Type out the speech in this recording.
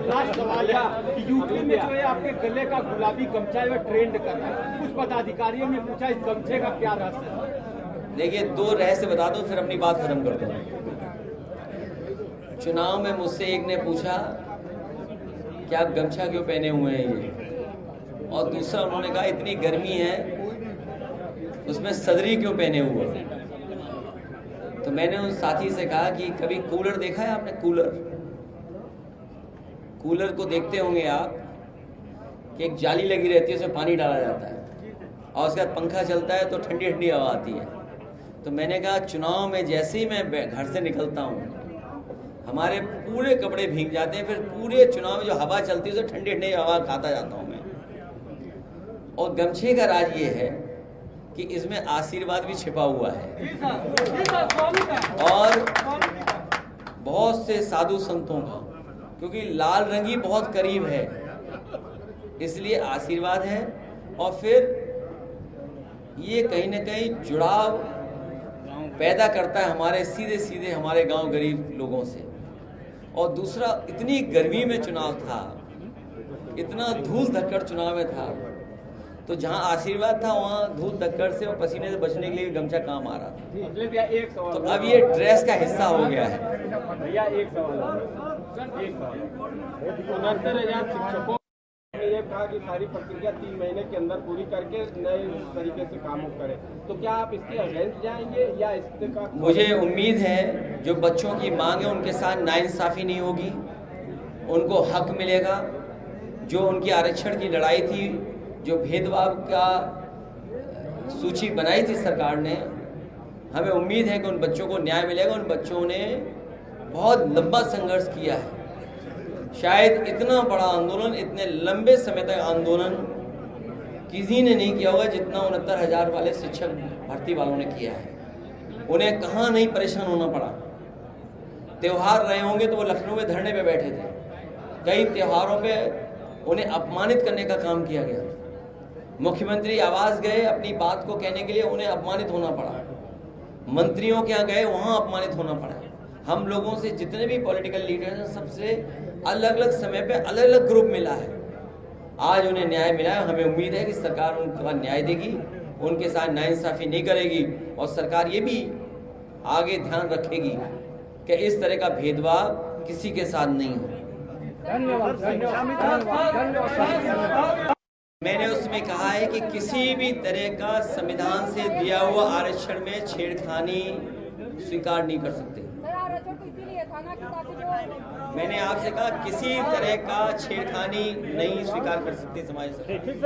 Last सवाल है कि यूपी में जो है आपके गले का गुलाबी गमछा जो ट्रेंड कर रहा है, कुछ पदाधिकारियों ने पूछा इस गमछे का क्या रहस्य है? देखिए, दो रहस्य बता दूं फिर अपनी बात खत्म कर दूं। चुनाव में मुझसे एक ने पूछा कि आप गमछा क्यों पहने हुए हैं ये, और दूसरा उन्होंने कहा इतनी गर्मी है उसमें सदरी क्यों पहने हुए। तो मैंने उन साथी से कहा कि कभी कूलर देखा है आपने? कूलर को देखते होंगे आप कि एक जाली लगी रहती है, उसमें पानी डाला जाता है और उसके बाद पंखा चलता है तो ठंडी ठंडी हवा आती है। तो मैंने कहा चुनाव में जैसे ही मैं घर से निकलता हूँ हमारे पूरे कपड़े भीग जाते हैं, फिर पूरे चुनाव में जो हवा चलती है उसे ठंडी ठंडी हवा खाता जाता हूँ मैं। और गमछे का राज ये है कि इसमें आशीर्वाद भी छिपा हुआ है और बहुत से साधु संतों का, क्योंकि लाल रंग ही बहुत करीब है इसलिए आशीर्वाद है। और फिर ये कहीं ना कहीं जुड़ाव पैदा करता है हमारे सीधे सीधे हमारे गांव गरीब लोगों से। और दूसरा, इतनी गर्मी में चुनाव था, इतना धूल धक्कड़ चुनाव में था, तो जहां आशीर्वाद था वहां धूल धक्कड़ से और पसीने से बचने के लिए गमछा काम आ रहा था। तो अब ये ड्रेस का हिस्सा हो गया है। भैया एक सवाल शिक्षकों ने ये कहा कि सारी प्रक्रिया 3 महीने के अंदर पूरी करके नए तरीके से काम करें, तो क्या आप इसके अगेंस्ट जाएंगे या इसका? मुझे उम्मीद है जो बच्चों की मांग है उनके साथ नाइंसाफी नहीं होगी, उनको हक मिलेगा। जो उनकी आरक्षण की लड़ाई थी, जो भेदभाव का सूची बनाई थी सरकार ने, हमें उम्मीद है कि उन बच्चों को न्याय मिलेगा। उन बच्चों ने बहुत लंबा संघर्ष किया है, शायद इतना बड़ा आंदोलन, इतने लंबे समय तक आंदोलन किसी ने नहीं किया होगा जितना 69,000 वाले शिक्षक भर्ती वालों ने किया है। उन्हें कहाँ नहीं परेशान होना पड़ा। त्योहार रहे होंगे तो वो लखनऊ में धरने पे बैठे थे, कई त्योहारों पे उन्हें अपमानित करने का काम किया गया। मुख्यमंत्री आवास गए अपनी बात को कहने के लिए, उन्हें अपमानित होना पड़ा। मंत्रियों के यहाँ गए, वहाँ अपमानित होना पड़ा। हम लोगों से जितने भी पॉलिटिकल लीडर्स हैं सबसे अलग अलग समय पे अलग अलग ग्रुप मिला है। आज उन्हें न्याय मिला है, हमें उम्मीद है कि सरकार उनका न्याय देगी, उनके साथ नाइंसाफी नहीं करेगी और सरकार ये भी आगे ध्यान रखेगी कि इस तरह का भेदभाव किसी के साथ नहीं हो। मैंने उसमें कहा है कि किसी भी तरह का संविधान से दिया हुआ आरक्षण में छेड़खानी स्वीकार नहीं कर सकते। मैंने आपसे कहा किसी तरह का छेड़खानी नहीं स्वीकार कर सकते समाज से।